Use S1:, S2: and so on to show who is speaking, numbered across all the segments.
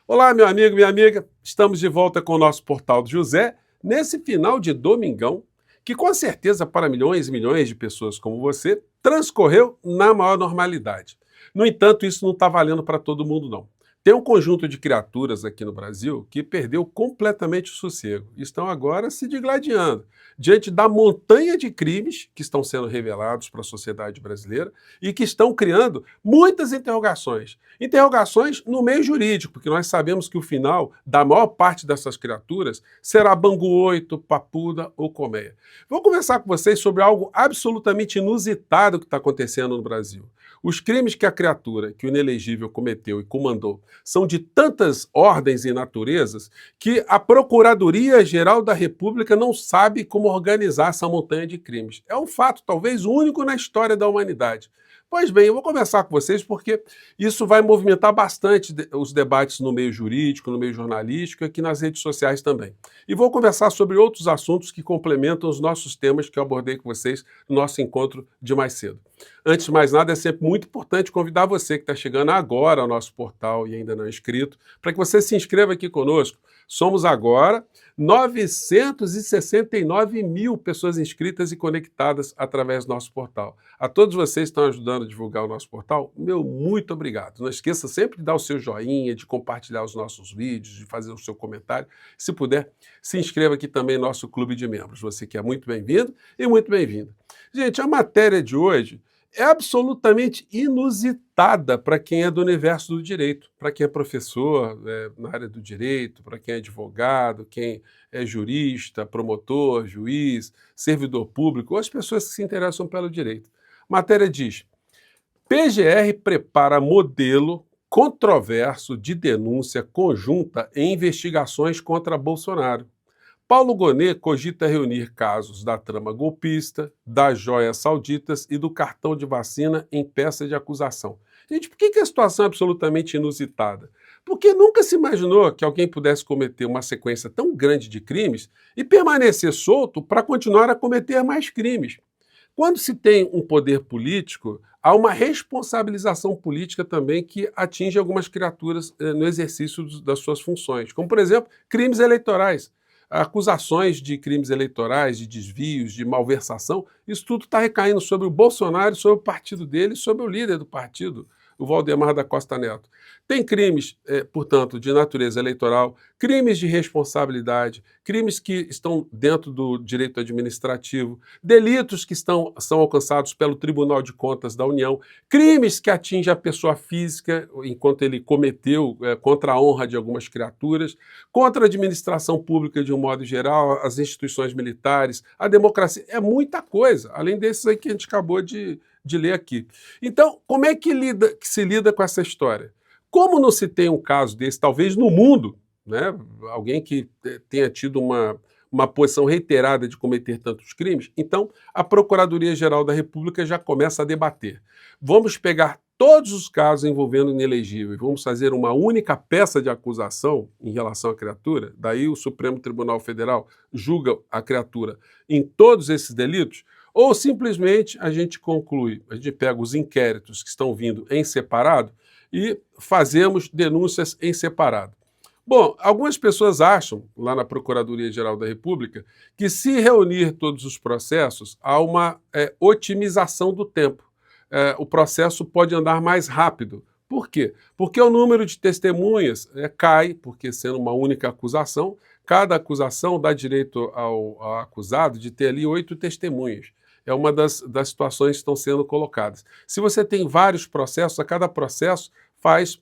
S1: Olá, meu amigo, minha amiga. Estamos de volta com o nosso Portal do José, nesse final de domingão, que com certeza para milhões e milhões de pessoas como você, transcorreu na maior normalidade. No entanto, isso não está valendo para todo mundo, não. Tem um conjunto de criaturas aqui no Brasil que perdeu completamente o sossego e estão agora se digladiando diante da montanha de crimes que estão sendo revelados para a sociedade brasileira e que estão criando muitas interrogações. Interrogações no meio jurídico, porque nós sabemos que o final da maior parte dessas criaturas será Bangu 8, Papuda ou Colmeia. Vou conversar com vocês sobre algo absolutamente inusitado que está acontecendo no Brasil. Os crimes que a criatura, que o inelegível cometeu e comandou, são de tantas ordens e naturezas que a Procuradoria-Geral da República não sabe como organizar essa montanha de crimes. É um fato, talvez único na história da humanidade. Pois bem, eu vou conversar com vocês porque isso vai movimentar bastante os debates no meio jurídico, no meio jornalístico e aqui nas redes sociais também. E vou conversar sobre outros assuntos que complementam os nossos temas que eu abordei com vocês no nosso encontro de mais cedo. Antes de mais nada, é sempre muito importante convidar você que está chegando agora ao nosso portal e ainda não é inscrito, para que você se inscreva aqui conosco. Somos agora 969 mil pessoas inscritas e conectadas através do nosso portal. A todos vocês que estão ajudando a divulgar o nosso portal, meu muito obrigado. Não esqueça sempre de dar o seu joinha, de compartilhar os nossos vídeos, de fazer o seu comentário. Se puder, se inscreva aqui também no nosso clube de membros. Você que é muito bem-vindo e muito bem-vinda. Gente, a matéria de hoje é absolutamente inusitada para quem é do universo do direito, para quem é professor na área do direito, para quem é advogado, quem é jurista, promotor, juiz, servidor público, ou as pessoas que se interessam pelo direito. A matéria diz: PGR prepara modelo controverso de denúncia conjunta em investigações contra Bolsonaro. Paulo Gonet cogita reunir casos da trama golpista, das joias sauditas e do cartão de vacina em peça de acusação. Gente, por que a situação é absolutamente inusitada? Porque nunca se imaginou que alguém pudesse cometer uma sequência tão grande de crimes e permanecer solto para continuar a cometer mais crimes. Quando se tem um poder político, há uma responsabilização política também que atinge algumas criaturas no exercício das suas funções, como, por exemplo, crimes eleitorais. Acusações de crimes eleitorais, de desvios, de malversação, isso tudo está recaindo sobre o Bolsonaro, sobre o partido dele, sobre o líder do partido, o Valdemar da Costa Neto. Tem crimes, portanto, de natureza eleitoral, crimes de responsabilidade, crimes que estão dentro do direito administrativo, delitos que são alcançados pelo Tribunal de Contas da União, crimes que atingem a pessoa física enquanto ele cometeu contra a honra de algumas criaturas, contra a administração pública de um modo geral, as instituições militares, a democracia, é muita coisa, além desses aí que a gente acabou de ler aqui. Então, como é que se lida com essa história? Como não se tem um caso desse, talvez no mundo, né, alguém que tenha tido uma posição reiterada de cometer tantos crimes, então a Procuradoria-Geral da República já começa a debater. Vamos pegar todos os casos envolvendo o inelegível e vamos fazer uma única peça de acusação em relação à criatura, daí o Supremo Tribunal Federal julga a criatura em todos esses delitos, ou simplesmente a gente conclui, a gente pega os inquéritos que estão vindo em separado e fazemos denúncias em separado. Bom, algumas pessoas acham, lá na Procuradoria-Geral da República, que se reunir todos os processos, há uma otimização do tempo. O processo pode andar mais rápido. Por quê? Porque o número de testemunhas cai, porque sendo uma única acusação, cada acusação dá direito ao acusado de ter ali 8 testemunhas. É uma das situações que estão sendo colocadas. Se você tem vários processos, a cada processo faz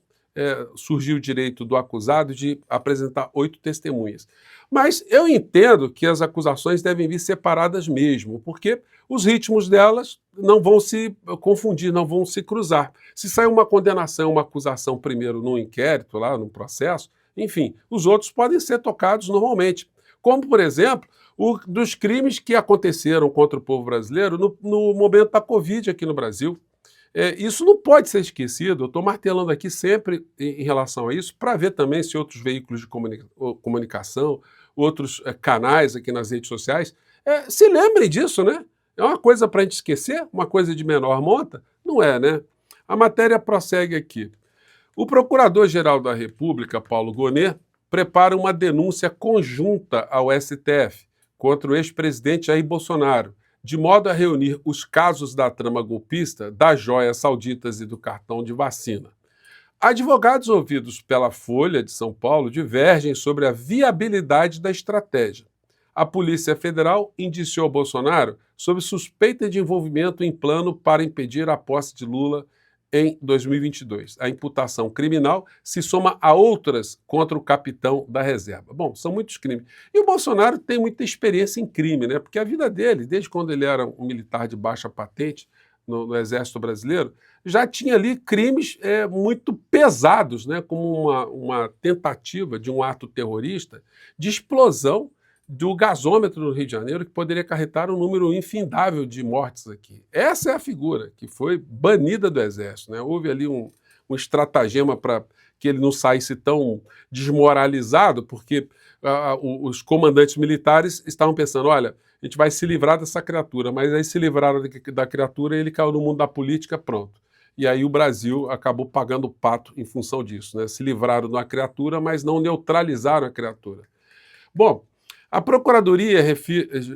S1: surgir o direito do acusado de apresentar 8 testemunhas. Mas eu entendo que as acusações devem vir separadas mesmo, porque os ritmos delas não vão se confundir, não vão se cruzar. Se sair uma condenação, uma acusação primeiro num inquérito, lá no processo, enfim, os outros podem ser tocados normalmente. Como, por exemplo, dos crimes que aconteceram contra o povo brasileiro no momento da Covid aqui no Brasil. Isso não pode ser esquecido, eu estou martelando aqui sempre em relação a isso, para ver também se outros veículos de comunicação, outros canais aqui nas redes sociais, se lembrem disso, né? É uma coisa para a gente esquecer? Uma coisa de menor monta? Não é, né? A matéria prossegue aqui. O Procurador-Geral da República, Paulo Gonet, prepara uma denúncia conjunta ao STF contra o ex-presidente Jair Bolsonaro, de modo a reunir os casos da trama golpista, das joias sauditas e do cartão de vacina. Advogados ouvidos pela Folha de São Paulo divergem sobre a viabilidade da estratégia. A Polícia Federal indiciou Bolsonaro sob suspeita de envolvimento em plano para impedir a posse de Lula em 2022. A imputação criminal se soma a outras contra o capitão da reserva. Bom, são muitos crimes. E o Bolsonaro tem muita experiência em crime, né? Porque a vida dele, desde quando ele era um militar de baixa patente no Exército Brasileiro, já tinha ali crimes muito pesados, né? Como uma tentativa de um ato terrorista de explosão do gasômetro no Rio de Janeiro, que poderia acarretar um número infindável de mortes aqui. Essa é a figura que foi banida do Exército, né? Houve ali um estratagema para que ele não saísse tão desmoralizado, porque os comandantes militares estavam pensando, olha, a gente vai se livrar dessa criatura, mas aí se livraram da criatura e ele caiu no mundo da política, pronto. E aí o Brasil acabou pagando o pato em função disso, né? Se livraram da criatura, mas não neutralizaram a criatura. Bom, a Procuradoria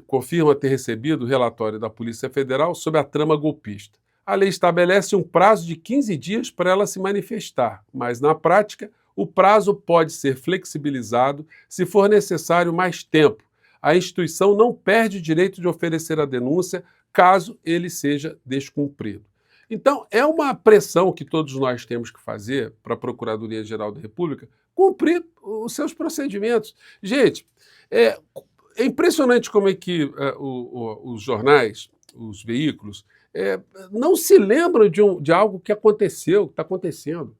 S1: confirma ter recebido o relatório da Polícia Federal sobre a trama golpista. A lei estabelece um prazo de 15 dias para ela se manifestar, mas, na prática, o prazo pode ser flexibilizado se for necessário mais tempo. A instituição não perde o direito de oferecer a denúncia caso ele seja descumprido. Então, é uma pressão que todos nós temos que fazer para a Procuradoria-Geral da República cumprir os seus procedimentos. Gente, é impressionante como é que os jornais, os veículos, não se lembram de algo que aconteceu, que está acontecendo.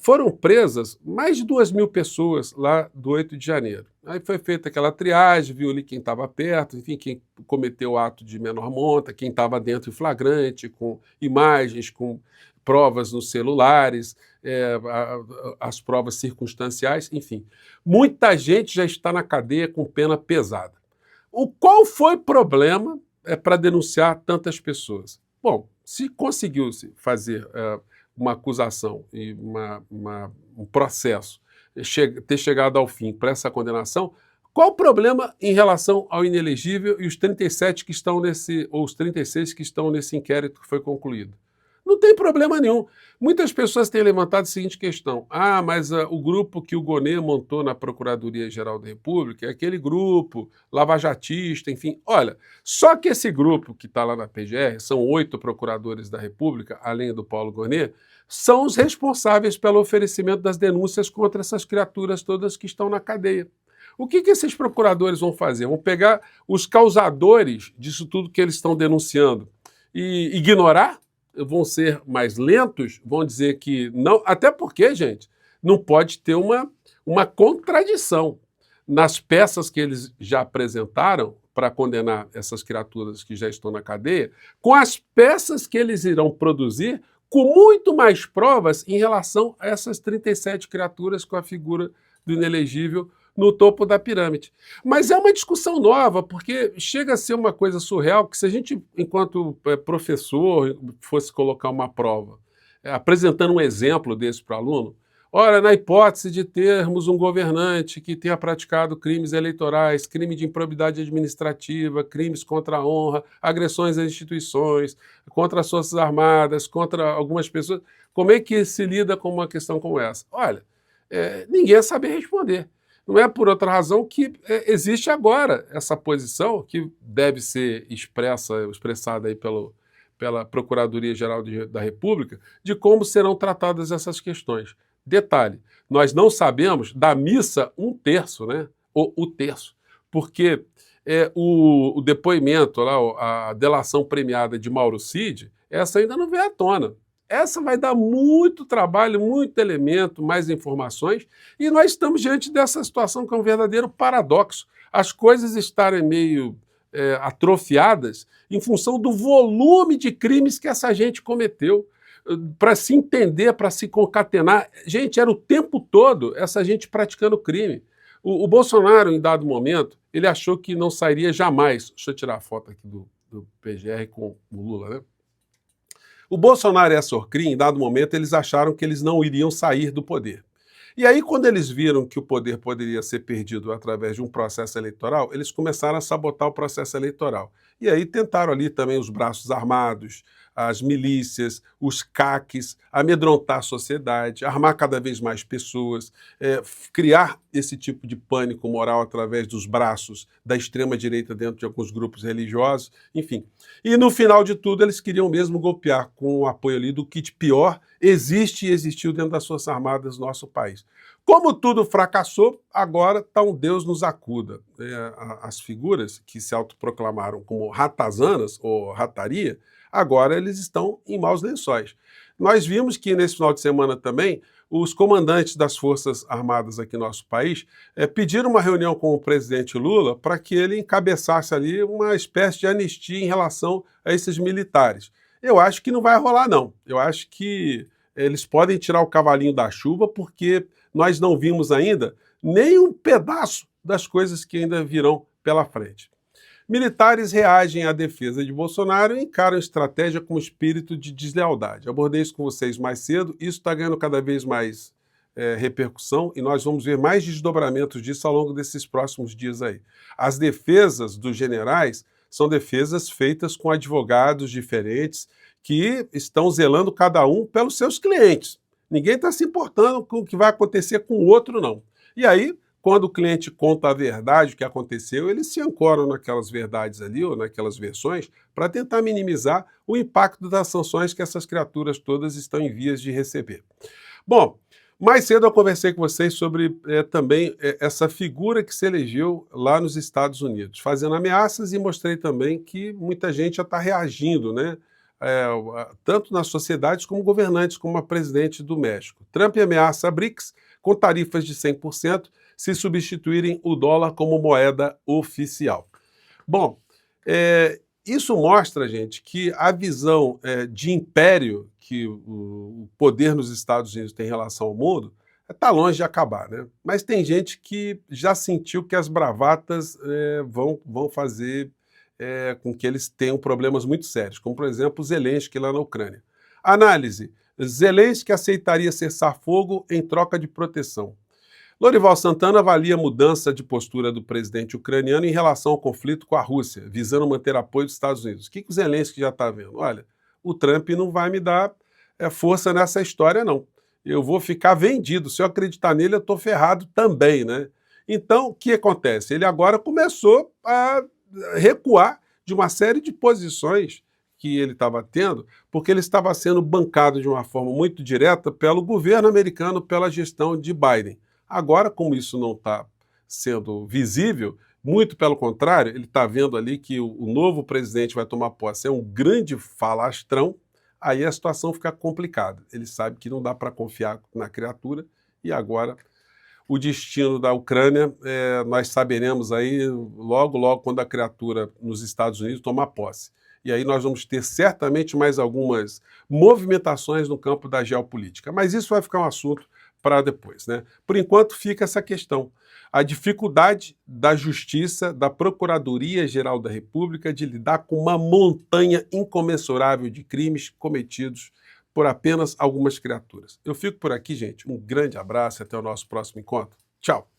S1: Foram presas mais de 2.000 pessoas lá do 8 de janeiro. Aí foi feita aquela triagem, viu ali quem estava perto, enfim, quem cometeu o ato de menor monta, quem estava dentro em flagrante, com imagens, com provas nos celulares, as provas circunstanciais, enfim. Muita gente já está na cadeia com pena pesada. Qual foi o problema para denunciar tantas pessoas? Bom, se conseguiu-se fazer uma acusação e um processo ter chegado ao fim para essa condenação, qual o problema em relação ao inelegível e os 37 que estão ou os 36 que estão nesse inquérito que foi concluído? Não tem problema nenhum. Muitas pessoas têm levantado a seguinte questão: mas o grupo que o Gonet montou na Procuradoria-Geral da República é aquele grupo lavajatista, enfim. Olha, só que esse grupo que está lá na PGR, são 8 procuradores da República, além do Paulo Gonet, são os responsáveis pelo oferecimento das denúncias contra essas criaturas todas que estão na cadeia. O que esses procuradores vão fazer? Vão pegar os causadores disso tudo que eles estão denunciando e ignorar? Vão ser mais lentos? Vão dizer que não? Até porque, gente, não pode ter uma contradição nas peças que eles já apresentaram para condenar essas criaturas que já estão na cadeia, com as peças que eles irão produzir com muito mais provas em relação a essas 37 criaturas com a figura do inelegível no topo da pirâmide. Mas é uma discussão nova, porque chega a ser uma coisa surreal que se a gente, enquanto professor, fosse colocar uma prova, apresentando um exemplo desse para o aluno, ora, na hipótese de termos um governante que tenha praticado crimes eleitorais, crime de improbidade administrativa, crimes contra a honra, agressões às instituições, contra as Forças Armadas, contra algumas pessoas, como é que se lida com uma questão como essa? Olha, ninguém ia saber responder. Não é por outra razão que existe agora essa posição que deve ser expressada aí pela Procuradoria-Geral da República, de como serão tratadas essas questões. Detalhe, nós não sabemos da missa 1/3, né? O terço, porque o depoimento, lá, a delação premiada de Mauro Cid, essa ainda não veio à tona. Essa vai dar muito trabalho, muito elemento, mais informações, e nós estamos diante dessa situação que é um verdadeiro paradoxo. As coisas estarem meio atrofiadas em função do volume de crimes que essa gente cometeu. Para se entender, para se concatenar. Gente, era o tempo todo essa gente praticando crime. O Bolsonaro, em dado momento, ele achou que não sairia jamais. Deixa eu tirar a foto aqui do PGR com o Lula, né? O Bolsonaro e a Sorcrim, em dado momento, eles acharam que eles não iriam sair do poder. E aí, quando eles viram que o poder poderia ser perdido através de um processo eleitoral, eles começaram a sabotar o processo eleitoral. E aí tentaram ali também os braços armados, as milícias, os CACs, amedrontar a sociedade, armar cada vez mais pessoas, criar esse tipo de pânico moral através dos braços da extrema-direita dentro de alguns grupos religiosos, enfim. E no final de tudo, eles queriam mesmo golpear com o apoio ali do que de pior existe e existiu dentro das Forças Armadas do nosso país. Como tudo fracassou, agora está um Deus nos acuda. As figuras que se autoproclamaram como ratazanas ou rataria, agora eles estão em maus lençóis. Nós vimos que nesse final de semana também, os comandantes das Forças Armadas aqui no nosso país pediram uma reunião com o presidente Lula para que ele encabeçasse ali uma espécie de anistia em relação a esses militares. Eu acho que não vai rolar, não. Eu acho que eles podem tirar o cavalinho da chuva, porque nós não vimos ainda nem um pedaço das coisas que ainda virão pela frente. Militares reagem à defesa de Bolsonaro e encaram a estratégia com espírito de deslealdade. Abordei isso com vocês mais cedo, isso está ganhando cada vez mais repercussão e nós vamos ver mais desdobramentos disso ao longo desses próximos dias aí. As defesas dos generais são defesas feitas com advogados diferentes que estão zelando cada um pelos seus clientes. Ninguém está se importando com o que vai acontecer com o outro, não. E aí, quando o cliente conta a verdade, o que aconteceu, eles se ancoram naquelas verdades ali, ou naquelas versões, para tentar minimizar o impacto das sanções que essas criaturas todas estão em vias de receber. Bom, mais cedo eu conversei com vocês sobre também essa figura que se elegeu lá nos Estados Unidos, fazendo ameaças, e mostrei também que muita gente já está reagindo, né? Tanto nas sociedades como governantes, como a presidente do México. Trump ameaça a BRICS com tarifas de 100% se substituírem o dólar como moeda oficial. Bom, isso mostra, gente, que a visão de império que o poder nos Estados Unidos tem em relação ao mundo está longe de acabar, né? Mas tem gente que já sentiu que as bravatas vão fazer com que eles tenham problemas muito sérios, como, por exemplo, Zelensky lá na Ucrânia. Análise: Zelensky aceitaria cessar fogo em troca de proteção. Lorival Santana avalia a mudança de postura do presidente ucraniano em relação ao conflito com a Rússia, visando manter apoio dos Estados Unidos. O que o Zelensky já está vendo? Olha, o Trump não vai me dar força nessa história, não. Eu vou ficar vendido. Se eu acreditar nele, eu estou ferrado também, né? Então, o que acontece? Ele agora começou a recuar de uma série de posições que ele estava tendo, porque ele estava sendo bancado de uma forma muito direta pelo governo americano, pela gestão de Biden. Agora, como isso não está sendo visível, muito pelo contrário, ele está vendo ali que o novo presidente vai tomar posse, é um grande falastrão, aí a situação fica complicada. Ele sabe que não dá para confiar na criatura e agora o destino da Ucrânia, nós saberemos aí logo, logo, quando a criatura nos Estados Unidos tomar posse. E aí nós vamos ter certamente mais algumas movimentações no campo da geopolítica. Mas isso vai ficar um assunto para depois, né? Por enquanto fica essa questão. A dificuldade da Justiça, da Procuradoria-Geral da República de lidar com uma montanha incomensurável de crimes cometidos por apenas algumas criaturas. Eu fico por aqui, gente. Um grande abraço e até o nosso próximo encontro. Tchau!